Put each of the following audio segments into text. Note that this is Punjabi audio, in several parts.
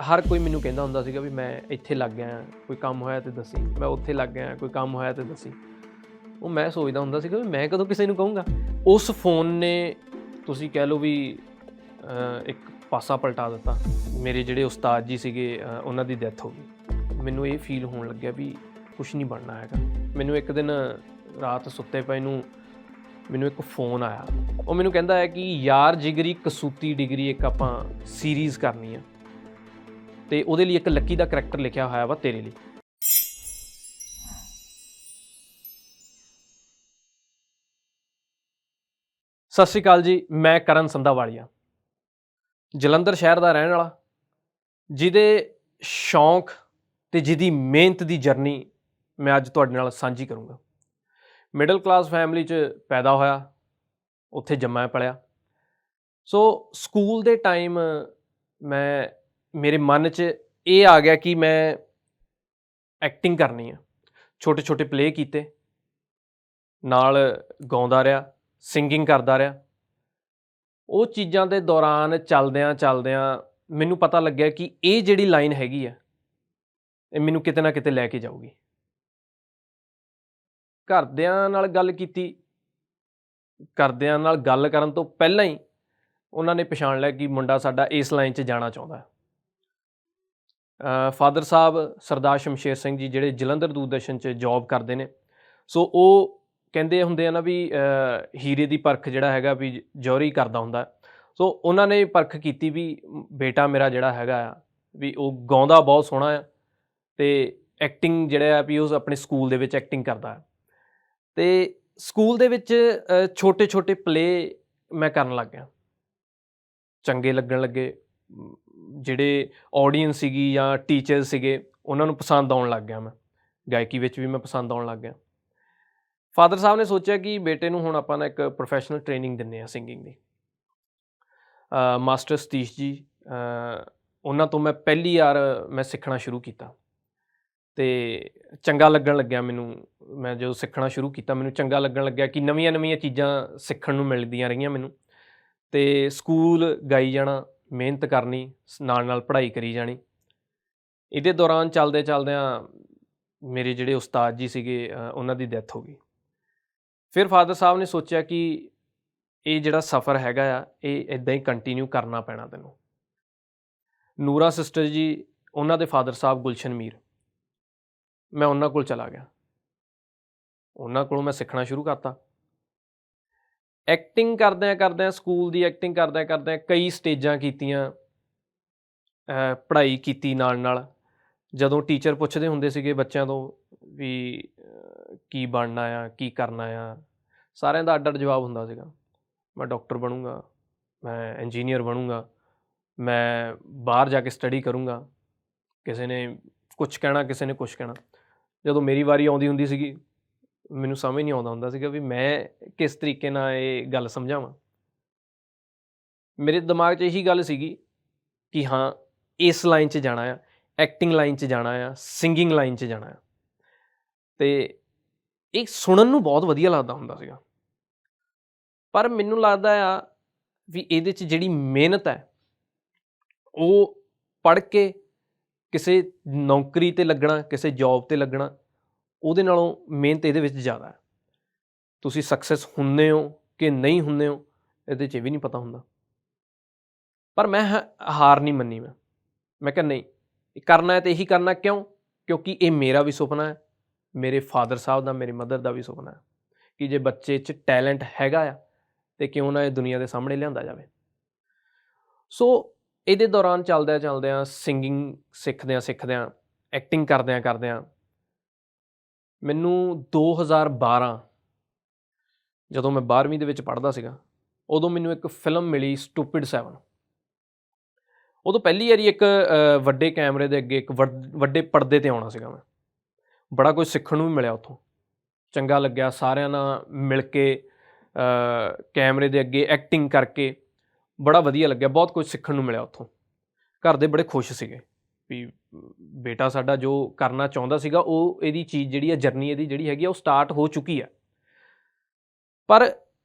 ਹਰ ਕੋਈ ਮੈਨੂੰ ਕਹਿੰਦਾ ਹੁੰਦਾ ਸੀਗਾ ਵੀ ਮੈਂ ਇੱਥੇ ਲੱਗ ਗਿਆ, ਕੋਈ ਕੰਮ ਹੋਇਆ ਤੇ ਦੱਸੀ, ਮੈਂ ਉੱਥੇ ਲੱਗ ਗਿਆ, ਕੋਈ ਕੰਮ ਹੋਇਆ ਤੇ ਦੱਸੀ। ਉਹ ਮੈਂ ਸੋਚਦਾ ਹੁੰਦਾ ਸੀਗਾ ਵੀ ਮੈਂ ਕਦੋਂ ਕਿਸੇ ਨੂੰ ਕਹੂੰਗਾ। ਉਸ ਫੋਨ ਨੇ ਤੁਸੀਂ ਕਹਿ ਲਓ ਵੀ ਇੱਕ ਪਾਸਾ ਪਲਟਾ ਦਿੱਤਾ। ਮੇਰੇ ਜਿਹੜੇ ਉਸਤਾਦ ਜੀ ਸੀਗੇ ਉਹਨਾਂ ਦੀ ਡੈਥ ਹੋ ਗਈ। ਮੈਨੂੰ ਇਹ ਫੀਲ ਹੋਣ ਲੱਗਿਆ ਵੀ ਕੁਛ ਨਹੀਂ ਬਣਨਾ ਹੈਗਾ। ਮੈਨੂੰ ਇੱਕ ਦਿਨ ਰਾਤ ਸੁੱਤੇ ਪਏ ਨੂੰ ਮੈਨੂੰ ਇੱਕ ਫ਼ੋਨ ਆਇਆ। ਉਹ ਮੈਨੂੰ ਕਹਿੰਦਾ ਹੈ ਕਿ ਯਾਰ ਜਿਗਰੀ ਕਸੂਤੀ ਡਿਗਰੀ ਇੱਕ ਆਪਾਂ ਸੀਰੀਜ਼ ਕਰਨੀ ਆ ਤੇ ਉਹਦੇ ਲਈ ਇੱਕ ਲੱਕੀ ਦਾ ਕਰੈਕਟਰ ਲਿਖਿਆ ਹੋਇਆ ਵਾ ਤੇਰੇ ਲਈ। ਸਤਿ ਸ਼੍ਰੀ ਅਕਾਲ ਜੀ, ਮੈਂ ਕਰਨ ਸੰਧਾਵਾਲੀਆ, ਜਲੰਧਰ ਸ਼ਹਿਰ ਦਾ ਰਹਿਣ ਵਾਲਾ, ਜਿਹਦੇ ਸ਼ੌਂਕ ਤੇ ਜਿਹਦੀ ਮਿਹਨਤ ਦੀ ਜਰਨੀ ਮੈਂ ਅੱਜ ਤੁਹਾਡੇ ਨਾਲ ਸਾਂਝੀ ਕਰੂੰਗਾ। ਮਿਡਲ ਕਲਾਸ ਫੈਮਿਲੀ 'ਚ ਪੈਦਾ ਹੋਇਆ, ਉੱਥੇ ਜੰਮਿਆ ਪਲਿਆ। ਸੋ ਸਕੂਲ ਦੇ ਟਾਈਮ ਮੇਰੇ ਮਨ 'ਚ ਇਹ ਆ ਗਿਆ ਕਿ ਮੈਂ ਐਕਟਿੰਗ ਕਰਨੀ ਆ। ਛੋਟੇ ਛੋਟੇ ਪਲੇ ਕੀਤੇ, ਨਾਲ ਗਾਉਂਦਾ ਰਿਹਾ, ਸਿੰਗਿੰਗ ਕਰਦਾ ਰਿਹਾ। ਉਹ ਚੀਜ਼ਾਂ ਦੇ ਦੌਰਾਨ ਚੱਲਦਿਆਂ ਮੈਨੂੰ ਪਤਾ ਲੱਗਿਆ ਕਿ ਇਹ ਜਿਹੜੀ ਲਾਈਨ ਹੈਗੀ ਆ, ਇਹ ਮੈਨੂੰ ਕਿਤੇ ਨਾ ਕਿਤੇ ਲੈ ਕੇ ਜਾਊਗੀ। ਘਰਦਿਆਂ ਨਾਲ ਗੱਲ ਕੀਤੀ, ਘਰਦਿਆਂ ਨਾਲ ਗੱਲ ਕਰਨ ਤੋਂ ਪਹਿਲਾਂ ਹੀ ਉਹਨਾਂ ਨੇ ਪਛਾਣ ਲਿਆ ਕਿ ਮੁੰਡਾ ਸਾਡਾ ਇਸ ਲਾਈਨ 'ਚ ਜਾਣਾ ਚਾਹੁੰਦਾ। ਫਾਦਰ ਸਾਹਿਬ ਸਰਦਾਰ ਸ਼ਮਸ਼ੇਰ ਸਿੰਘ ਜੀ, ਜਿਹੜੇ ਜਲੰਧਰ ਦੂਰਦਰਸ਼ਨ 'ਚ ਜੋਬ ਕਰਦੇ ਨੇ, ਸੋ ਉਹ ਕਹਿੰਦੇ ਹੁੰਦੇ ਆ ਨਾ ਵੀ ਹੀਰੇ ਦੀ ਪਰਖ ਜਿਹੜਾ ਹੈਗਾ ਵੀ ਜੌਹਰੀ ਕਰਦਾ ਹੁੰਦਾ। ਸੋ ਉਹਨਾਂ ਨੇ ਪਰਖ ਕੀਤੀ ਵੀ ਬੇਟਾ ਮੇਰਾ ਜਿਹੜਾ ਹੈਗਾ ਆ ਵੀ ਉਹ ਗਾਉਂਦਾ ਬਹੁਤ ਸੋਹਣਾ ਆ ਅਤੇ ਐਕਟਿੰਗ ਜਿਹੜਾ ਆ ਵੀ ਉਹ ਆਪਣੇ ਸਕੂਲ ਦੇ ਵਿੱਚ ਐਕਟਿੰਗ ਕਰਦਾ। ਅਤੇ ਸਕੂਲ ਦੇ ਵਿੱਚ ਛੋਟੇ ਛੋਟੇ ਪਲੇ ਮੈਂ ਕਰਨ ਲੱਗ ਗਿਆ, ਚੰਗੇ ਲੱਗਣ ਲੱਗੇ। ਜਿਹੜੇ ਆਡੀਅנਸ ਸੀਗੀ ਜਾਂ ਟੀਚਰ ਸੀਗੇ ਉਹਨਾਂ ਨੂੰ ਪਸੰਦ ਆਉਣ ਲੱਗ ਗਿਆ। ਮੈਂ ਗਾਇਕੀ ਵਿੱਚ ਵੀ ਮੈਂ ਪਸੰਦ ਆਉਣ ਲੱਗ ਗਿਆ। ਫਾਦਰ ਸਾਹਿਬ ਨੇ ਸੋਚਿਆ ਕਿ ਬੇਟੇ ਨੂੰ ਹੁਣ ਆਪਾਂ ਨਾ ਇੱਕ ਪ੍ਰੋਫੈਸ਼ਨਲ ਟ੍ਰੇਨਿੰਗ ਦਿੰਦੇ ਹਾਂ ਸਿੰਗਿੰਗ ਦੀ। ਮਾਸਟਰ ਸਤੀਸ਼ ਜੀ, ਉਹਨਾਂ ਤੋਂ ਮੈਂ ਪਹਿਲੀ ਵਾਰ ਮੈਂ ਸਿੱਖਣਾ ਸ਼ੁਰੂ ਕੀਤਾ ਅਤੇ ਚੰਗਾ ਲੱਗਣ ਲੱਗਿਆ ਮੈਨੂੰ। ਮੈਂ ਜਦੋਂ ਸਿੱਖਣਾ ਸ਼ੁਰੂ ਕੀਤਾ ਮੈਨੂੰ ਚੰਗਾ ਲੱਗਣ ਲੱਗਿਆ ਕਿ ਨਵੀਆਂ ਚੀਜ਼ਾਂ ਸਿੱਖਣ ਨੂੰ ਮਿਲਦੀਆਂ ਰਹੀਆਂ ਮੈਨੂੰ। ਅਤੇ ਸਕੂਲ ਗਾਈ ਜਾਣਾ, ਮਿਹਨਤ ਕਰਨੀ, ਨਾਲ ਪੜ੍ਹਾਈ ਕਰੀ ਜਾਣੀ। ਇਹਦੇ ਦੌਰਾਨ ਚੱਲਦਿਆਂ ਮੇਰੇ ਜਿਹੜੇ ਉਸਤਾਦ ਜੀ ਸੀਗੇ ਉਹਨਾਂ ਦੀ ਡੈਥ ਹੋ ਗਈ। ਫਿਰ ਫਾਦਰ ਸਾਹਿਬ ਨੇ ਸੋਚਿਆ ਕਿ ਇਹ ਜਿਹੜਾ ਸਫ਼ਰ ਹੈਗਾ ਆ ਇਹ ਇੱਦਾਂ ਹੀ ਕੰਟੀਨਿਊ ਕਰਨਾ ਪੈਣਾ ਤੈਨੂੰ। ਨੂਰਾ ਸਿਸਟਰ ਜੀ, ਉਹਨਾਂ ਦੇ ਫਾਦਰ ਸਾਹਿਬ ਗੁਲਸ਼ਨ ਮੀਰ, ਮੈਂ ਉਹਨਾਂ ਕੋਲ ਚਲਾ ਗਿਆ। ਉਹਨਾਂ ਕੋਲੋਂ ਮੈਂ ਸਿੱਖਣਾ ਸ਼ੁਰੂ ਕਰਤਾ। ਐਕਟਿੰਗ ਕਰਦਿਆਂ ਸਕੂਲ ਦੀ ਐਕਟਿੰਗ ਕਰਦਿਆਂ ਕਈ ਸਟੇਜਾਂ ਕੀਤੀਆਂ, ਪੜ੍ਹਾਈ ਕੀਤੀ ਨਾਲ। ਜਦੋਂ ਟੀਚਰ ਪੁੱਛਦੇ ਹੁੰਦੇ ਸੀਗੇ ਬੱਚਿਆਂ ਤੋਂ ਵੀ ਕੀ ਬਣਨਾ ਆ, ਕੀ ਕਰਨਾ ਆ, ਸਾਰਿਆਂ ਦਾ ਅੱਡ ਜਵਾਬ ਹੁੰਦਾ ਸੀਗਾ। ਮੈਂ ਡਾਕਟਰ ਬਣੂੰਗਾ, ਮੈਂ ਇੰਜੀਨੀਅਰ ਬਣੂੰਗਾ, ਮੈਂ ਬਾਹਰ ਜਾ ਕੇ ਸਟੱਡੀ ਕਰੂੰਗਾ। ਕਿਸੇ ਨੇ ਕੁਛ ਕਹਿਣਾ, ਕਿਸੇ ਨੇ ਕੁਛ ਕਹਿਣਾ। ਜਦੋਂ ਮੇਰੀ ਵਾਰੀ ਆਉਂਦੀ ਹੁੰਦੀ ਸੀਗੀ ਮੈਨੂੰ ਸਮਝ ਨਹੀਂ ਆਉਂਦਾ ਹੁੰਦਾ ਸੀਗਾ ਵੀ ਮੈਂ ਕਿਸ ਤਰੀਕੇ ਨਾਲ ਇਹ ਗੱਲ ਸਮਝਾਵਾਂ। ਮੇਰੇ ਦਿਮਾਗ 'ਚ ਇਹੀ ਗੱਲ ਸੀਗੀ ਕਿ ਹਾਂ, ਇਸ ਲਾਈਨ 'ਚ ਜਾਣਾ ਆ, ਐਕਟਿੰਗ ਲਾਈਨ 'ਚ ਜਾਣਾ ਆ, ਸਿੰਗਿੰਗ ਲਾਈਨ 'ਚ ਜਾਣਾ ਆ। ਅਤੇ ਇਹ ਸੁਣਨ ਨੂੰ ਬਹੁਤ ਵਧੀਆ ਲੱਗਦਾ ਹੁੰਦਾ ਸੀਗਾ, ਪਰ ਮੈਨੂੰ ਲੱਗਦਾ ਆ ਵੀ ਇਹਦੇ 'ਚ ਜਿਹੜੀ ਮਿਹਨਤ ਹੈ ਉਹ ਪੜ੍ਹ ਕੇ ਕਿਸੇ ਨੌਕਰੀ 'ਤੇ ਲੱਗਣਾ, ਕਿਸੇ ਜੋਬ 'ਤੇ ਲੱਗਣਾ, ਉਹਦੇ ਨਾਲੋਂ ਮਿਹਨਤ ਇਹਦੇ ਵਿੱਚ ਜ਼ਿਆਦਾ ਹੈ। ਤੁਸੀਂ ਸਕਸੈਸ ਹੁੰਦੇ ਹੋ ਕਿ ਨਹੀਂ ਹੁੰਦੇ ਹੋ ਇਹਦੇ 'ਚ ਇਹ ਵੀ ਨਹੀਂ ਪਤਾ ਹੁੰਦਾ। ਪਰ ਮੈਂ ਹਾਰ ਨਹੀਂ ਮੰਨੀ। ਮੈਂ ਕਿਹਾ ਨਹੀਂ, ਕਰਨਾ ਹੈ ਤਾਂ ਇਹੀ ਕਰਨਾ। ਕਿਉਂਕਿ ਇਹ ਮੇਰਾ ਵੀ ਸੁਪਨਾ ਹੈ, ਮੇਰੇ ਫਾਦਰ ਸਾਹਿਬ ਦਾ, ਮੇਰੇ ਮਦਰ ਦਾ ਵੀ ਸੁਪਨਾ ਹੈ ਕਿ ਜੇ ਬੱਚੇ 'ਚ ਟੈਲੈਂਟ ਹੈਗਾ ਆ ਅਤੇ ਕਿਉਂ ਨਾ ਇਹ ਦੁਨੀਆ ਦੇ ਸਾਹਮਣੇ ਲਿਆਂਦਾ ਜਾਵੇ। ਸੋ ਇਹਦੇ ਦੌਰਾਨ ਚੱਲਦਿਆਂ ਸਿੰਗਿੰਗ ਸਿੱਖਦਿਆਂ ਐਕਟਿੰਗ ਕਰਦਿਆਂ ਮੈਨੂੰ 2012 ਜਦੋਂ ਮੈਂ 12ਵੀਂ ਦੇ ਵਿੱਚ ਪੜ੍ਹਦਾ ਸੀਗਾ, ਉਦੋਂ ਮੈਨੂੰ ਇੱਕ ਫਿਲਮ ਮਿਲੀ ਸਟੂਪਿਡ 7। ਉਦੋਂ ਪਹਿਲੀ ਵਾਰੀ ਇੱਕ ਵੱਡੇ ਕੈਮਰੇ ਦੇ ਅੱਗੇ, ਇੱਕ ਵੱਡੇ ਪਰਦੇ 'ਤੇ ਆਉਣਾ ਸੀਗਾ ਮੈਂ। ਬੜਾ ਕੁਝ ਸਿੱਖਣ ਨੂੰ ਵੀ ਮਿਲਿਆ ਉੱਥੋਂ, ਚੰਗਾ ਲੱਗਿਆ। ਸਾਰਿਆਂ ਨਾਲ ਮਿਲ ਕੇ ਕੈਮਰੇ ਦੇ ਅੱਗੇ ਐਕਟਿੰਗ ਕਰਕੇ ਬੜਾ ਵਧੀਆ ਲੱਗਿਆ, ਬਹੁਤ ਕੁਝ ਸਿੱਖਣ ਨੂੰ ਮਿਲਿਆ ਉੱਥੋਂ। ਘਰ ਦੇ ਬੜੇ ਖੁਸ਼ ਸੀਗੇ ਵੀ ਬੇਟਾ ਸਾਡਾ ਜੋ ਕਰਨਾ ਚਾਹੁੰਦਾ ਸੀਗਾ ਉਹ ਇਹਦੀ ਚੀਜ਼ ਜਿਹੜੀ ਹੈ, ਜਰਨੀ ਇਹਦੀ ਜਿਹੜੀ ਹੈਗੀ ਆ ਉਹ ਸਟਾਰਟ ਹੋ ਚੁੱਕੀ ਹੈ। ਪਰ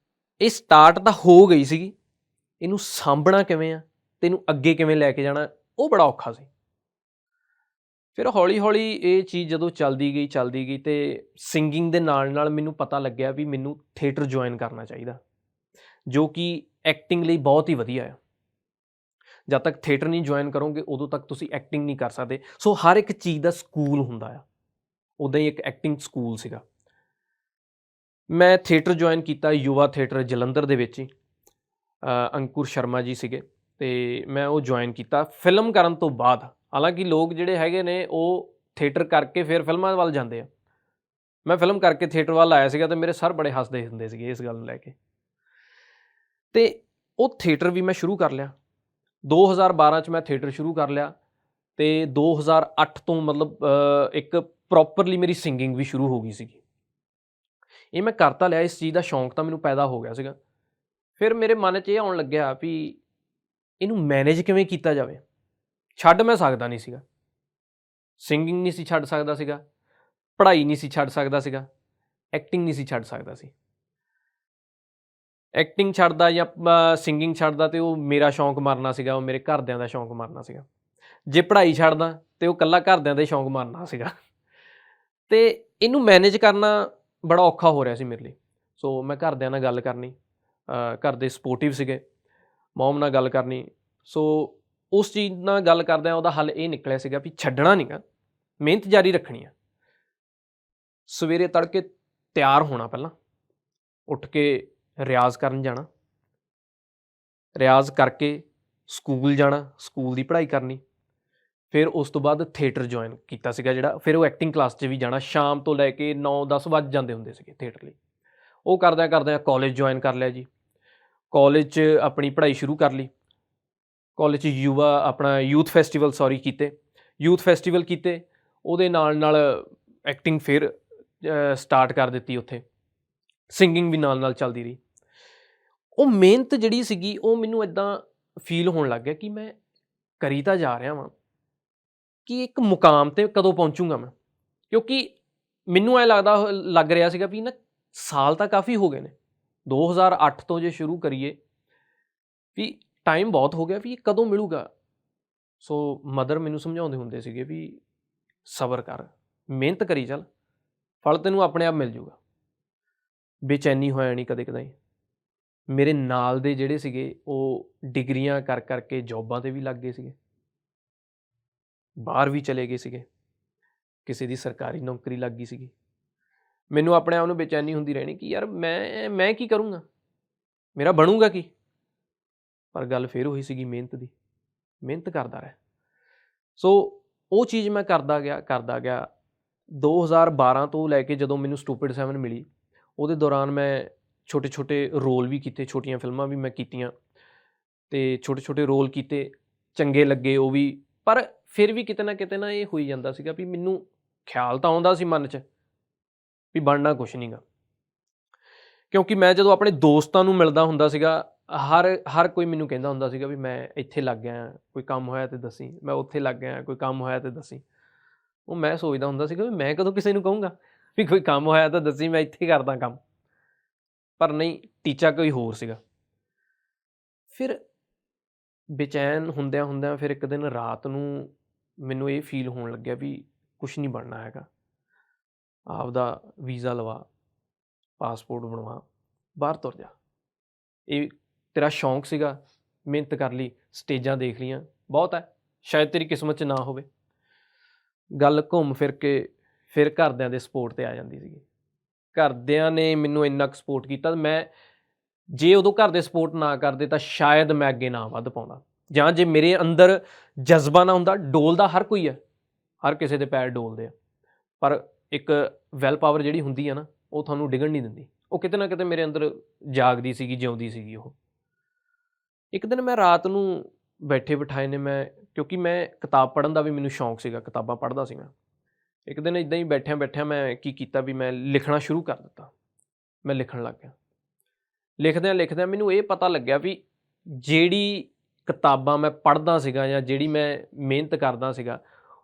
ਇਹ ਸਟਾਰਟ ਤਾਂ ਹੋ ਗਈ ਸੀਗੀ, ਇਹਨੂੰ ਸਾਂਭਣਾ ਕਿਵੇਂ ਆ ਅਤੇ ਇਹਨੂੰ ਅੱਗੇ ਕਿਵੇਂ ਲੈ ਕੇ ਜਾਣਾ, ਉਹ ਬੜਾ ਔਖਾ ਸੀ। ਫਿਰ ਹੌਲੀ-ਹੌਲੀ ਇਹ ਚੀਜ਼ ਜਦੋਂ ਚੱਲਦੀ ਗਈ ਤੇ ਸਿੰਗਿੰਗ ਦੇ ਨਾਲ-ਨਾਲ ਮੈਨੂੰ ਪਤਾ ਲੱਗਿਆ ਵੀ ਮੈਨੂੰ ਥੀਏਟਰ ਜੁਆਇਨ ਕਰਨਾ ਚਾਹੀਦਾ, ਜੋ ਕਿ ਐਕਟਿੰਗ ਲਈ ਬਹੁਤ ਹੀ ਵਧੀਆ ਆ। ਜਦ ਤੱਕ ਥੀਏਟਰ ਨਹੀਂ ਜੁਆਇਨ ਕਰੋਗੇ ਉਦੋਂ ਤੱਕ ਤੁਸੀਂ ਐਕਟਿੰਗ ਨਹੀਂ ਕਰ ਸਕਦੇ। ਸੋ ਹਰ ਇੱਕ ਚੀਜ਼ ਦਾ ਸਕੂਲ ਹੁੰਦਾ ਆ, ਉੱਦਾਂ ਹੀ ਇੱਕ ਐਕਟਿੰਗ ਸਕੂਲ ਸੀਗਾ। ਮੈਂ ਥੀਏਟਰ ਜੁਆਇਨ ਕੀਤਾ ਯੁਵਾ ਥੀਏਟਰ ਜਲੰਧਰ ਦੇ ਵਿੱਚ ਹੀ, ਅੰਕੁਰ ਸ਼ਰਮਾ ਜੀ ਸੀਗੇ ਤੇ ਮੈਂ ਉਹ ਜੁਆਇਨ ਕੀਤਾ ਫਿਲਮ ਕਰਨ ਤੋਂ ਬਾਅਦ। ਹਾਲਾਂਕਿ ਲੋਕ ਜਿਹੜੇ ਹੈਗੇ ਨੇ ਉਹ ਥੀਏਟਰ ਕਰਕੇ ਫਿਰ ਫਿਲਮਾਂ ਵੱਲ ਜਾਂਦੇ ਆ। ਮੈਂ ਫਿਲਮ ਕਰਕੇ ਥੀਏਟਰ ਵੱਲ ਆਇਆ ਸੀਗਾ ਤੇ ਮੇਰੇ ਸਰ ਬੜੇ ਹੱਸਦੇ ਹੁੰਦੇ ਸੀਗੇ ਇਸ ਗੱਲ ਨੂੰ ਲੈ ਕੇ। ਤੇ ਉਹ ਥੀਏਟਰ ਵੀ ਮੈਂ ਸ਼ੁਰੂ ਕਰ ਲਿਆ। 2012 'ਚ ਮੈਂ ਥੀਏਟਰ ਸ਼ੁਰੂ ਕਰ ਲਿਆ ਤੇ 2008 ਤੋਂ ਮਤਲਬ ਇੱਕ ਪ੍ਰੋਪਰਲੀ ਮੇਰੀ ਸਿੰਗਿੰਗ ਵੀ ਸ਼ੁਰੂ ਹੋ ਗਈ ਸੀਗੀ। ਇਹ ਮੈਂ ਕਰ ਤਾਂ ਲਿਆ, ਇਸ ਚੀਜ਼ ਦਾ ਸ਼ੌਂਕ ਤਾਂ ਮੈਨੂੰ ਪੈਦਾ ਹੋ ਗਿਆ ਸੀਗਾ। ਫਿਰ ਮੇਰੇ ਮਨ 'ਚ ਇਹ ਆਉਣ ਲੱਗਿਆ ਵੀ ਇਹਨੂੰ ਮੈਨੇਜ ਕਿਵੇਂ ਕੀਤਾ ਜਾਵੇ। ਛੱਡ ਮੈਂ ਸਕਦਾ ਨਹੀਂ ਸੀਗਾ, ਸਿੰਗਿੰਗ ਨਹੀਂ ਸੀ ਛੱਡ ਸਕਦਾ ਸੀਗਾ, ਪੜ੍ਹਾਈ ਨਹੀਂ ਸੀ ਛੱਡ ਸਕਦਾ ਸੀਗਾ, ਐਕਟਿੰਗ ਨਹੀਂ ਸੀ ਛੱਡ ਸਕਦਾ ਸੀ। ਐਕਟਿੰਗ ਛੱਡਦਾ ਜਾਂ ਸਿੰਗਿੰਗ ਛੱਡਦਾ ਤੇ ਉਹ ਮੇਰਾ ਸ਼ੌਂਕ ਮਰਨਾ ਸੀਗਾ, ਉਹ ਮੇਰੇ ਘਰਦਿਆਂ ਦਾ ਸ਼ੌਂਕ ਮਰਨਾ ਸੀਗਾ। ਜੇ ਪੜ੍ਹਾਈ ਛੱਡਦਾ ਤੇ ਉਹ ਇਕੱਲਾ ਘਰਦਿਆਂ ਦਾ ਹੀ ਸ਼ੌਂਕ ਮਰਨਾ ਸੀਗਾ। ਤੇ ਇਹਨੂੰ ਮੈਨੇਜ ਕਰਨਾ ਬੜਾ ਔਖਾ ਹੋ ਰਿਹਾ ਸੀ ਮੇਰੇ ਲਈ। ਸੋ ਮੈਂ ਘਰਦਿਆਂ ਨਾਲ ਗੱਲ ਕਰਨੀ, ਘਰ ਦੇ ਸਪੋਰਟਿਵ ਸੀਗੇ, ਮੋਮ ਨਾਲ ਗੱਲ ਕਰਨੀ। ਸੋ ਉਸ ਚੀਜ਼ ਨਾਲ ਗੱਲ ਕਰਦਿਆਂ ਉਹਦਾ ਹੱਲ ਇਹ ਨਿਕਲਿਆ ਸੀਗਾ ਵੀ ਛੱਡਣਾ ਨਹੀਂ ਗਾ, ਮਿਹਨਤ ਜਾਰੀ ਰੱਖਣੀ ਆ। ਸਵੇਰੇ ਤੜਕੇ ਤਿਆਰ ਹੋਣਾ, ਪਹਿਲਾਂ ਉੱਠ ਕੇ ਰਿਆਜ਼ ਕਰਨ ਜਾਣਾ, ਰਿਆਜ਼ ਕਰਕੇ ਸਕੂਲ ਜਾਣਾ, ਸਕੂਲ ਦੀ ਪੜ੍ਹਾਈ ਕਰਨੀ। ਫਿਰ ਉਸ ਤੋਂ ਬਾਅਦ ਥੀਏਟਰ ਜੁਆਇਨ ਕੀਤਾ ਸੀਗਾ ਜਿਹੜਾ, ਫਿਰ ਉਹ ਐਕਟਿੰਗ ਕਲਾਸ 'ਚ ਵੀ ਜਾਣਾ। ਸ਼ਾਮ ਤੋਂ ਲੈ ਕੇ 9-10 ਵੱਜ ਜਾਂਦੇ ਹੁੰਦੇ ਸੀਗੇ ਥੀਏਟਰ ਲਈ। ਉਹ ਕਰਦਿਆਂ ਕਾਲਜ ਜੁਆਇਨ ਕਰ ਲਿਆ ਜੀ। ਕਾਲਜ 'ਚ ਆਪਣੀ ਪੜ੍ਹਾਈ ਸ਼ੁਰੂ ਕਰ ਲਈ। ਕਾਲਜ 'ਚ ਯੂਥ ਫੈਸਟੀਵਲ ਕੀਤੇ। ਯੂਥ ਫੈਸਟੀਵਲ ਕੀਤੇ, ਉਹਦੇ ਨਾਲ ਐਕਟਿੰਗ ਫਿਰ ਸਟਾਰਟ ਕਰ ਦਿੱਤੀ ਉੱਥੇ। ਸਿੰਗਿੰਗ ਵੀ ਨਾਲ ਚੱਲਦੀ ਰਹੀ। ਉਹ ਮਿਹਨਤ ਜਿਹੜੀ ਸੀਗੀ ਉਹ ਮੈਨੂੰ ਇੱਦਾਂ ਫੀਲ ਹੋਣ ਲੱਗ ਗਿਆ ਕਿ ਮੈਂ ਕਰੀ ਤਾਂ ਜਾ ਰਿਹਾ ਵਾਂ, ਕਿ ਇੱਕ ਮੁਕਾਮ 'ਤੇ ਕਦੋਂ ਪਹੁੰਚੂੰਗਾ ਮੈਂ। ਕਿਉਂਕਿ ਮੈਨੂੰ ਐਂ ਲੱਗ ਰਿਹਾ ਸੀਗਾ ਵੀ ਨਾ ਸਾਲ ਤਾਂ ਕਾਫੀ ਹੋ ਗਏ ਨੇ। 2008 ਤੋਂ ਜੇ ਸ਼ੁਰੂ ਕਰੀਏ ਵੀ ਟਾਈਮ ਬਹੁਤ ਹੋ ਗਿਆ, ਵੀ ਕਦੋਂ ਮਿਲੂਗਾ। ਸੋ ਮਦਰ ਮੈਨੂੰ ਸਮਝਾਉਂਦੇ ਹੁੰਦੇ ਸੀਗੇ ਵੀ ਸਬਰ ਕਰ, ਮਿਹਨਤ ਕਰੀ ਚੱਲ, ਫਲ ਤੈਨੂੰ ਆਪਣੇ ਆਪ ਮਿਲ ਜੂਗਾ। ਬੇਚੈਨੀ ਹੋ ਜਾਣੀ ਕਦੇ ਕਦਾਈ। ਮੇਰੇ ਨਾਲ ਦੇ ਜਿਹੜੇ ਸੀਗੇ ਉਹ ਡਿਗਰੀਆਂ ਕਰਕੇ ਜੌਬਾਂ 'ਤੇ ਵੀ ਲੱਗ ਗਏ ਸੀਗੇ, ਬਾਹਰ ਵੀ ਚਲੇ ਗਏ ਸੀਗੇ, ਕਿਸੇ ਦੀ ਸਰਕਾਰੀ ਨੌਕਰੀ ਲੱਗ ਗਈ ਸੀਗੀ। ਮੈਨੂੰ ਆਪਣੇ ਆਪ ਨੂੰ ਬੇਚੈਨੀ ਹੁੰਦੀ ਰਹਿਣੀ ਕਿ ਯਾਰ ਮੈਂ ਕੀ ਕਰੂੰਗਾ, ਮੇਰਾ ਬਣੂਗਾ ਕੀ। ਪਰ ਗੱਲ ਫਿਰ ਉਹੀ ਸੀਗੀ ਮਿਹਨਤ ਦੀ, ਮਿਹਨਤ ਕਰਦਾ ਰਿਹਾ। ਸੋ ਉਹ ਚੀਜ਼ ਮੈਂ ਕਰਦਾ ਗਿਆ। 2012 ਤੋਂ ਲੈ ਕੇ ਜਦੋਂ ਮੈਨੂੰ ਸਟੂਪਿਡ 7 ਮਿਲੀ, ਉਹਦੇ ਦੌਰਾਨ ਮੈਂ ਛੋਟੇ ਰੋਲ ਵੀ ਕੀਤੇ, ਛੋਟੀਆਂ ਫਿਲਮਾਂ ਵੀ ਮੈਂ ਕੀਤੀਆਂ ਅਤੇ ਛੋਟੇ ਰੋਲ ਕੀਤੇ, ਚੰਗੇ ਲੱਗੇ ਉਹ ਵੀ। ਪਰ ਫਿਰ ਵੀ ਕਿਤੇ ਨਾ ਇਹ ਹੋਈ ਜਾਂਦਾ ਸੀਗਾ ਵੀ ਮੈਨੂੰ ਖਿਆਲ ਤਾਂ ਆਉਂਦਾ ਸੀ ਮਨ 'ਚ ਵੀ ਬਣਨਾ ਕੁਛ ਨਹੀਂ ਗਾ। ਕਿਉਂਕਿ ਮੈਂ ਜਦੋਂ ਆਪਣੇ ਦੋਸਤਾਂ ਨੂੰ ਮਿਲਦਾ ਹੁੰਦਾ ਸੀਗਾ, ਹਰ ਕੋਈ ਮੈਨੂੰ ਕਹਿੰਦਾ ਹੁੰਦਾ ਸੀਗਾ ਵੀ ਮੈਂ ਇੱਥੇ ਲੱਗ ਗਿਆ, ਕੋਈ ਕੰਮ ਹੋਇਆ ਤਾਂ ਦੱਸੀ, ਮੈਂ ਉੱਥੇ ਲੱਗ ਗਿਆ, ਕੋਈ ਕੰਮ ਹੋਇਆ ਤਾਂ ਦੱਸੀ। ਉਹ ਮੈਂ ਸੋਚਦਾ ਹੁੰਦਾ ਸੀਗਾ ਵੀ ਮੈਂ ਕਦੋਂ ਕਿਸੇ ਨੂੰ ਕਹੂੰਗਾ ਵੀ ਕੋਈ ਕੰਮ ਹੋਇਆ ਤਾਂ ਦੱਸੀ, ਮੈਂ ਇੱਥੇ ਕਰਦਾ ਕੰਮ। ਪਰ ਨਹੀਂ, ਟੀਚਾ ਕੋਈ ਹੋਰ ਸੀਗਾ। ਫਿਰ ਬੇਚੈਨ ਹੁੰਦਿਆਂ ਫਿਰ ਇੱਕ ਦਿਨ ਰਾਤ ਨੂੰ ਮੈਨੂੰ ਇਹ ਫੀਲ ਹੋਣ ਲੱਗਿਆ ਵੀ ਕੁਛ ਨਹੀਂ ਬਣਨਾ ਹੈਗਾ। ਆਪਦਾ ਵੀਜ਼ਾ ਲਵਾ, ਪਾਸਪੋਰਟ ਬਣਵਾ, ਬਾਹਰ ਤੁਰ ਜਾ। ਇਹ ਤੇਰਾ ਸ਼ੌਂਕ ਸੀਗਾ, ਮਿਹਨਤ ਕਰ ਲਈ, ਸਟੇਜਾਂ ਦੇਖ ਲਈਆਂ, ਬਹੁਤ ਹੈ, ਸ਼ਾਇਦ ਤੇਰੀ ਕਿਸਮਤ 'ਚ ਨਾ ਹੋਵੇ। ਗੱਲ ਘੁੰਮ ਫਿਰ ਕੇ ਫਿਰ ਘਰਦਿਆਂ ਦੇ ਸਪੋਰਟ 'ਤੇ ਆ ਜਾਂਦੀ ਸੀਗੀ। ਘਰਦਿਆਂ ਨੇ ਮੈਨੂੰ ਇੰਨਾ ਕੁ ਸਪੋਰਟ ਕੀਤਾ, ਮੈਂ ਜੇ ਉਦੋਂ ਘਰ ਦੇ ਸਪੋਰਟ ਨਾ ਕਰਦੇ ਤਾਂ ਸ਼ਾਇਦ ਮੈਂ ਅੱਗੇ ਨਾ ਵੱਧ ਪਾਉਂਦਾ, ਜਾਂ ਜੇ ਮੇਰੇ ਅੰਦਰ ਜਜ਼ਬਾ ਨਾ ਹੁੰਦਾ। ਡੋਲਦਾ ਹਰ ਕੋਈ ਹੈ, ਹਰ ਕਿਸੇ ਦੇ ਪੈਰ ਡੋਲਦੇ ਆ, ਪਰ ਇੱਕ ਵੈਲ ਪਾਵਰ ਜਿਹੜੀ ਹੁੰਦੀ ਆ ਨਾ, ਉਹ ਤੁਹਾਨੂੰ ਡਿੱਗਣ ਨਹੀਂ ਦਿੰਦੀ। ਉਹ ਕਿਤੇ ਨਾ ਕਿਤੇ ਮੇਰੇ ਅੰਦਰ ਜਾਗਦੀ ਸੀਗੀ, ਜਿਉਂਦੀ ਸੀਗੀ ਉਹ। ਇੱਕ ਦਿਨ ਮੈਂ ਰਾਤ ਨੂੰ ਬੈਠੇ ਬਿਠਾਏ ਨੇ, ਕਿਉਂਕਿ ਮੈਂ ਕਿਤਾਬ ਪੜ੍ਹਨ ਦਾ ਵੀ ਮੈਨੂੰ ਸ਼ੌਂਕ ਸੀਗਾ, ਕਿਤਾਬਾਂ ਪੜ੍ਹਦਾ ਸੀ ਮੈਂ। ਇੱਕ ਦਿਨ ਇੱਦਾਂ ਹੀ ਬੈਠਿਆਂ ਮੈਂ ਕੀ ਕੀਤਾ ਵੀ ਮੈਂ ਲਿਖਣਾ ਸ਼ੁਰੂ ਕਰ ਦਿੱਤਾ। ਮੈਂ ਲਿਖਣ ਲੱਗ ਗਿਆ। ਲਿਖਦਿਆਂ ਮੈਨੂੰ ਇਹ ਪਤਾ ਲੱਗਿਆ ਵੀ ਜਿਹੜੀ ਕਿਤਾਬਾਂ ਮੈਂ ਪੜ੍ਹਦਾ ਸੀਗਾ ਜਾਂ ਜਿਹੜੀ ਮੈਂ ਮਿਹਨਤ ਕਰਦਾ ਸੀਗਾ,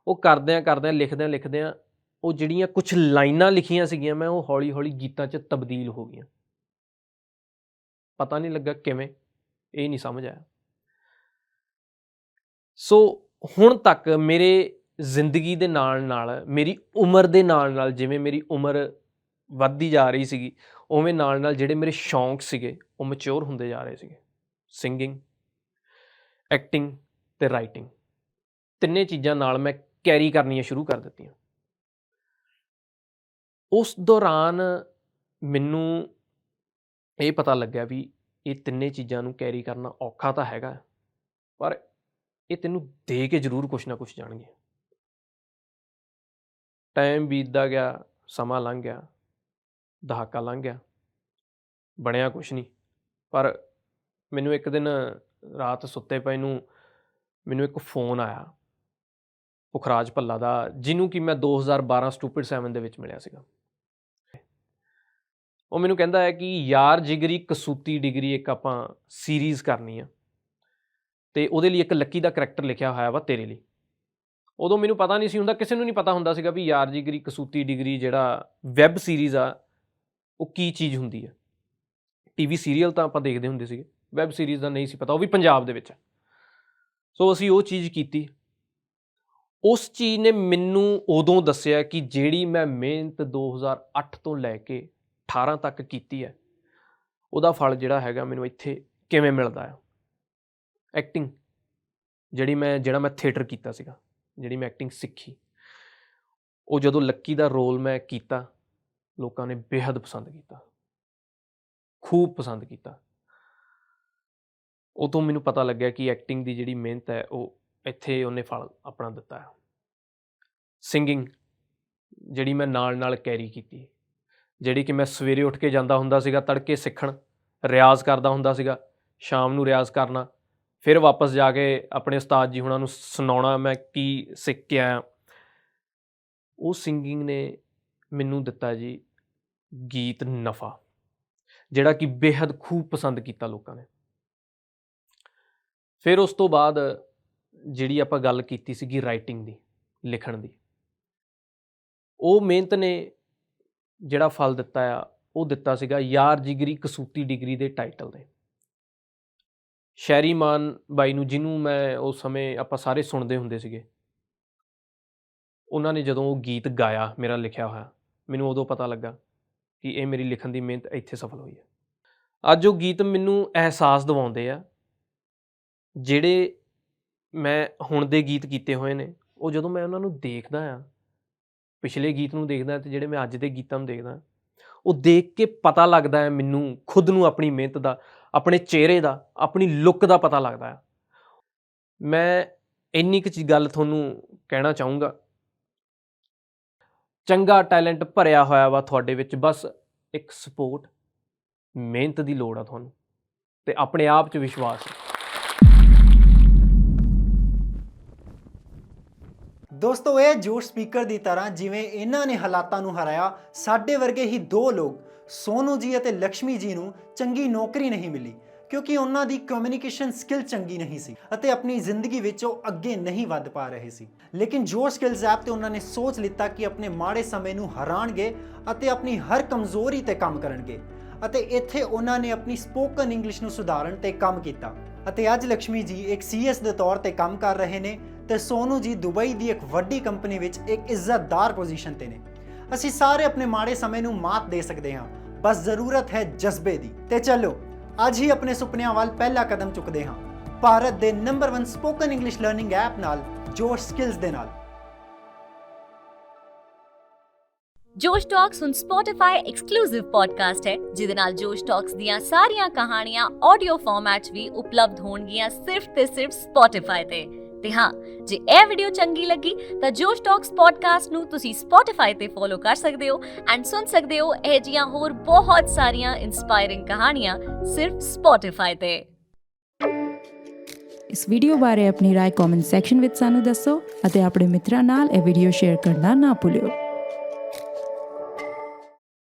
ਉਹ ਕਰਦਿਆਂ ਲਿਖਦਿਆਂ ਉਹ ਜਿਹੜੀਆਂ ਕੁਛ ਲਾਈਨਾਂ ਲਿਖੀਆਂ ਸੀਗੀਆਂ ਮੈਂ, ਉਹ ਹੌਲੀ ਗੀਤਾਂ 'ਚ ਤਬਦੀਲ ਹੋ ਗਈਆਂ। ਪਤਾ ਨਹੀਂ ਲੱਗਾ ਕਿਵੇਂ, ਇਹ ਨਹੀਂ ਸਮਝ ਆਇਆ। ਸੋ ਹੁਣ ਤੱਕ ਮੇਰੇ ਜ਼ਿੰਦਗੀ ਦੇ ਨਾਲ ਮੇਰੀ ਉਮਰ ਦੇ ਨਾਲ ਜਿਵੇਂ ਮੇਰੀ ਉਮਰ ਵੱਧਦੀ ਜਾ ਰਹੀ ਸੀਗੀ, ਉਵੇਂ ਨਾਲ ਜਿਹੜੇ ਮੇਰੇ ਸ਼ੌਂਕ ਸੀਗੇ ਉਹ ਮੈਚਿਓਰ ਹੁੰਦੇ ਜਾ ਰਹੇ ਸੀਗੇ। ਸਿੰਗਿੰਗ, ਐਕਟਿੰਗ ਅਤੇ ਰਾਈਟਿੰਗ, ਤਿੰਨੇ ਚੀਜ਼ਾਂ ਨਾਲ ਮੈਂ ਕੈਰੀ ਕਰਨੀਆਂ ਸ਼ੁਰੂ ਕਰ ਦਿੱਤੀਆਂ। ਉਸ ਦੌਰਾਨ ਮੈਨੂੰ ਇਹ ਪਤਾ ਲੱਗਿਆ ਵੀ ਇਹ ਤਿੰਨੇ ਚੀਜ਼ਾਂ ਨੂੰ ਕੈਰੀ ਕਰਨਾ ਔਖਾ ਤਾਂ ਹੈਗਾ, ਪਰ ਇਹ ਤੈਨੂੰ ਦੇ ਕੇ ਜ਼ਰੂਰ ਕੁਛ ਨਾ ਕੁਛ ਜਾਣਗੇ। ਟਾਈਮ ਬੀਤਦਾ ਗਿਆ, ਸਮਾਂ ਲੰਘ ਗਿਆ, ਦਹਾਕਾ ਲੰਘ ਗਿਆ, ਬਣਿਆ ਕੁਛ ਨਹੀਂ। ਪਰ ਮੈਨੂੰ ਇੱਕ ਦਿਨ ਰਾਤ ਸੁੱਤੇ ਪਏ ਨੂੰ ਮੈਨੂੰ ਇੱਕ ਫ਼ੋਨ ਆਇਆ ਪੁਖਰਾਜ ਭੱਲਾ ਦਾ, ਜਿਹਨੂੰ ਕਿ ਮੈਂ 2012 ਸਟੂਪਿਡ 7 ਦੇ ਵਿੱਚ ਮਿਲਿਆ ਸੀਗਾ। ਉਹ ਮੈਨੂੰ ਕਹਿੰਦਾ ਹੈ ਕਿ ਯਾਰ ਜਿਗਰੀ ਕਸੂਤੀ ਡਿਗਰੀ ਇੱਕ ਆਪਾਂ ਸੀਰੀਜ਼ ਕਰਨੀ ਆ, ਅਤੇ ਉਹਦੇ ਲਈ ਇੱਕ ਲੱਕੀ ਦਾ ਕਰੈਕਟਰ ਲਿਖਿਆ ਹੋਇਆ ਵਾ ਤੇਰੇ ਲਈ। ਉਦੋਂ ਮੈਨੂੰ ਪਤਾ ਨਹੀਂ ਸੀ ਹੁੰਦਾ, ਕਿਸੇ ਨੂੰ ਨਹੀਂ ਪਤਾ ਹੁੰਦਾ ਸੀਗਾ ਵੀ ਯਾਰ ਜਿਗਰੀ ਕਸੂਤੀ ਡਿਗਰੀ ਜਿਹੜਾ ਵੈੱਬ ਸੀਰੀਜ਼ ਆ ਉਹ ਕੀ ਚੀਜ਼ ਹੁੰਦੀ ਹੈ। TV ਸੀਰੀਅਲ ਤਾਂ ਆਪਾਂ ਦੇਖਦੇ ਹੁੰਦੇ ਸੀਗੇ, ਵੈੱਬ ਸੀਰੀਜ਼ ਦਾ ਨਹੀਂ ਸੀ ਪਤਾ, ਉਹ ਵੀ ਪੰਜਾਬ ਦੇ ਵਿੱਚ। ਸੋ ਅਸੀਂ ਉਹ ਚੀਜ਼ ਕੀਤੀ। ਉਸ ਚੀਜ਼ ਨੇ ਮੈਨੂੰ ਉਦੋਂ ਦੱਸਿਆ ਕਿ ਜਿਹੜੀ ਮੈਂ ਮਿਹਨਤ 2008 ਤੋਂ ਲੈ ਕੇ 18 ਤੱਕ ਕੀਤੀ ਹੈ, ਉਹਦਾ ਫਲ ਜਿਹੜਾ ਹੈਗਾ ਮੈਨੂੰ ਇੱਥੇ ਕਿਵੇਂ ਮਿਲਦਾ ਆ। ਐਕਟਿੰਗ ਜਿਹੜਾ ਮੈਂ ਥੀਏਟਰ ਕੀਤਾ ਸੀਗਾ, ਜਿਹੜੀ ਮੈਂ ਐਕਟਿੰਗ ਸਿੱਖੀ, ਉਹ ਜਦੋਂ ਲੱਕੀ ਦਾ ਰੋਲ ਮੈਂ ਕੀਤਾ, ਲੋਕਾਂ ਨੇ ਬੇਹੱਦ ਪਸੰਦ ਕੀਤਾ, ਖੂਬ ਪਸੰਦ ਕੀਤਾ। ਉਦੋਂ ਮੈਨੂੰ ਪਤਾ ਲੱਗਿਆ ਕਿ ਐਕਟਿੰਗ ਦੀ ਜਿਹੜੀ ਮਿਹਨਤ ਹੈ ਉਹ ਇੱਥੇ ਉਹਨੇ ਫਲ ਆਪਣਾ ਦਿੱਤਾ ਹੈ। ਸਿੰਗਿੰਗ ਜਿਹੜੀ ਮੈਂ ਨਾਲ ਕੈਰੀ ਕੀਤੀ, ਜਿਹੜੀ ਕਿ ਮੈਂ ਸਵੇਰੇ ਉੱਠ ਕੇ ਜਾਂਦਾ ਹੁੰਦਾ ਸੀਗਾ ਤੜਕੇ ਸਿੱਖਣ, ਰਿਆਜ਼ ਕਰਦਾ ਹੁੰਦਾ ਸੀਗਾ, ਸ਼ਾਮ ਨੂੰ ਰਿਆਜ਼ ਕਰਨਾ, ਫਿਰ ਵਾਪਸ ਜਾ ਕੇ ਆਪਣੇ ਉਸਤਾਦ ਜੀ ਹੁਣਾਂ ਨੂੰ ਸੁਣਾਉਣਾ ਮੈਂ ਕੀ ਸਿੱਖ ਕੇ ਆਇਆ। ਉਹ ਸਿੰਗਿੰਗ ਨੇ ਮੈਨੂੰ ਦਿੱਤਾ ਜੀ ਗੀਤ ਨਫਾ, ਜਿਹੜਾ ਕਿ ਬੇਹੱਦ ਖੂਬ ਪਸੰਦ ਕੀਤਾ ਲੋਕਾਂ ਨੇ। ਫਿਰ ਉਸ ਤੋਂ ਬਾਅਦ ਜਿਹੜੀ ਆਪਾਂ ਗੱਲ ਕੀਤੀ ਸੀਗੀ ਰਾਈਟਿੰਗ ਦੀ, ਲਿਖਣ ਦੀ, ਉਹ ਮਿਹਨਤ ਨੇ ਜਿਹੜਾ ਫਲ ਦਿੱਤਾ ਆ ਉਹ ਦਿੱਤਾ ਸੀਗਾ ਯਾਰ ਜਿਗਰੀ ਕਸੂਤੀ ਡਿਗਰੀ ਦੇ ਟਾਈਟਲ ਦੇ। ਸ਼ੈਰੀ ਮਾਨ ਬਾਈ ਨੂੰ, ਜਿਹਨੂੰ ਮੈਂ ਉਸ ਸਮੇਂ ਆਪਾਂ ਸਾਰੇ ਸੁਣਦੇ ਹੁੰਦੇ ਸੀਗੇ, ਉਹਨਾਂ ਨੇ ਜਦੋਂ ਉਹ ਗੀਤ ਗਾਇਆ ਮੇਰਾ ਲਿਖਿਆ ਹੋਇਆ, ਮੈਨੂੰ ਉਦੋਂ ਪਤਾ ਲੱਗਾ ਕਿ ਇਹ ਮੇਰੀ ਲਿਖਣ ਦੀ ਮਿਹਨਤ ਇੱਥੇ ਸਫਲ ਹੋਈ ਹੈ। ਅੱਜ ਉਹ ਗੀਤ ਮੈਨੂੰ ਅਹਿਸਾਸ ਦਿਵਾਉਂਦੇ ਆ, ਜਿਹੜੇ ਮੈਂ ਹੁਣ ਦੇ ਗੀਤ ਕੀਤੇ ਹੋਏ ਨੇ, ਉਹ ਜਦੋਂ ਮੈਂ ਉਹਨਾਂ ਨੂੰ ਦੇਖਦਾ ਹਾਂ, ਪਿਛਲੇ ਗੀਤ ਨੂੰ ਦੇਖਦਾ ਅਤੇ ਜਿਹੜੇ ਮੈਂ ਅੱਜ ਦੇ ਗੀਤਾਂ ਨੂੰ ਦੇਖਦਾ, ਉਹ ਦੇਖ ਕੇ ਪਤਾ ਲੱਗਦਾ ਹੈ ਮੈਨੂੰ ਖੁਦ ਨੂੰ, ਆਪਣੀ ਮਿਹਨਤ ਦਾ, ਆਪਣੇ ਚਿਹਰੇ ਦਾ, ਆਪਣੀ ਲੁੱਕ ਦਾ ਪਤਾ ਲੱਗਦਾ ਹੈ। ਮੈਂ ਇੰਨੀ ਕੁ ਗੱਲ ਤੁਹਾਨੂੰ ਕਹਿਣਾ ਚਾਹੂੰਗਾ, ਚੰਗਾ ਟੈਲੈਂਟ ਭਰਿਆ ਹੋਇਆ ਵਾ ਤੁਹਾਡੇ ਵਿੱਚ, ਬਸ ਇੱਕ ਸਪੋਰਟ, ਮਿਹਨਤ ਦੀ ਲੋੜ ਆ ਤੁਹਾਨੂੰ, ਅਤੇ ਆਪਣੇ ਆਪ 'ਚ ਵਿਸ਼ਵਾਸ। ਦੋਸਤੋ, ਇਹ ਜੋਸ਼ ਸਪੀਕਰ ਦੀ ਤਰ੍ਹਾਂ ਜਿਵੇਂ ਇਹਨਾਂ ਨੇ ਹਾਲਾਤਾਂ ਨੂੰ ਹਰਾਇਆ, ਸਾਡੇ ਵਰਗੇ ਹੀ ਦੋ ਲੋਕ, ਸੋਨੂ ਜੀ ਅਤੇ ਲక్ష్ਮੀ ਜੀ ਨੂੰ ਚੰਗੀ ਨੌਕਰੀ ਨਹੀਂ ਮਿਲੀ ਕਿਉਂਕਿ ਉਹਨਾਂ ਦੀ ਕਮਿਊਨੀਕੇਸ਼ਨ ਸਕਿੱਲ ਚੰਗੀ ਨਹੀਂ ਸੀ ਅਤੇ ਆਪਣੀ ਜ਼ਿੰਦਗੀ ਵਿੱਚ ਉਹ ਅੱਗੇ ਨਹੀਂ ਵੱਧ ਪਾ ਰਹੇ ਸੀ। ਲੇਕਿਨ ਜੋਸ਼ ਸਕਿੱਲਸ ਐਪ ਤੇ ਉਹਨਾਂ ਨੇ ਸੋਚ ਲਿੱਤਾ ਕਿ ਆਪਣੇ ਮਾੜੇ ਸਮੇਂ ਨੂੰ ਹਰਾਣਗੇ ਅਤੇ ਆਪਣੀ ਹਰ ਕਮਜ਼ੋਰੀ ਤੇ ਕੰਮ ਕਰਨਗੇ, ਅਤੇ ਇੱਥੇ ਉਹਨਾਂ ਨੇ ਆਪਣੀ ਸਪੋਕਨ ਇੰਗਲਿਸ਼ ਨੂੰ ਸੁਧਾਰਨ ਤੇ ਕੰਮ ਕੀਤਾ। ਅਤੇ ਅੱਜ ਲక్ష్ਮੀ ਜੀ ਇੱਕ CS ਦੇ ਤੌਰ ਤੇ ਕੰਮ ਕਰ ਰਹੇ ਨੇ ਤੇ ਸੋਨੂ ਜੀ ਦੁਬਈ ਦੀ ਇੱਕ ਵੱਡੀ ਕੰਪਨੀ ਵਿੱਚ ਇੱਕ ਇੱਜ਼ਤਦਾਰ ਪੋਜੀਸ਼ਨ ਤੇ ਨੇ। ਅਸੀਂ ਸਾਰੇ ਆਪਣੇ ਮਾੜੇ ਸਮੇਂ ਨੂੰ ਮਾਤ ਦੇ ਸਕਦੇ ਹਾਂ, ਬਸ ਜ਼ਰੂਰਤ ਹੈ ਜਜ਼ਬੇ ਦੀ। ਤੇ ਚਲੋ ਅੱਜ ਹੀ ਆਪਣੇ ਸੁਪਨਿਆਂ ਵੱਲ ਪਹਿਲਾ ਕਦਮ ਚੁੱਕਦੇ ਹਾਂ, ਭਾਰਤ ਦੇ number 1 spoken English learning app ਨਾਲ, ਜੋਸ਼ ਸਕਿੱਲਸ ਦੇ ਨਾਲ। ਜੋਸ਼ ਟਾਕਸ ਹੁਣ Spotify ਐਕਸਕਲੂਸਿਵ ਪੋਡਕਾਸਟ ਹੈ, ਜਿਹਦੇ ਨਾਲ ਜੋਸ਼ ਟਾਕਸ ਦੀਆਂ ਸਾਰੀਆਂ ਕਹਾਣੀਆਂ ਆਡੀਓ ਫਾਰਮੈਟ 'ਚ ਵੀ ਉਪਲਬਧ ਹੋਣਗੀਆਂ ਸਿਰਫ ਤੇ ਸਿਰਫ Spotify ਤੇ। ਤੇ ਹਾਂ, ਜੇ ਇਹ ਵੀਡੀਓ ਚੰਗੀ ਲੱਗੀ ਤਾਂ ਜੋਸ਼ ਟਾਕਸ ਪੋਡਕਾਸਟ ਨੂੰ ਤੁਸੀਂ Spotify ਤੇ ਫੋਲੋ ਕਰ ਸਕਦੇ ਹੋ ਐਂਡ ਸੁਣ ਸਕਦੇ ਹੋ ਇਹ ਜਿਹੀਆਂ ਹੋਰ ਬਹੁਤ ਸਾਰੀਆਂ ਇੰਸਪਾਇਰਿੰਗ ਕਹਾਣੀਆਂ ਸਿਰਫ Spotify ਤੇ। ਇਸ ਵੀਡੀਓ ਬਾਰੇ ਆਪਣੀ ਰਾਏ ਕਮੈਂਟ ਸੈਕਸ਼ਨ ਵਿੱਚ ਸਾਨੂੰ ਦੱਸੋ ਅਤੇ ਆਪਣੇ ਮਿੱਤਰਾਂ ਨਾਲ ਇਹ ਵੀਡੀਓ ਸ਼ੇਅਰ ਕਰਨਾ ਨਾ ਭੁੱਲਿਓ।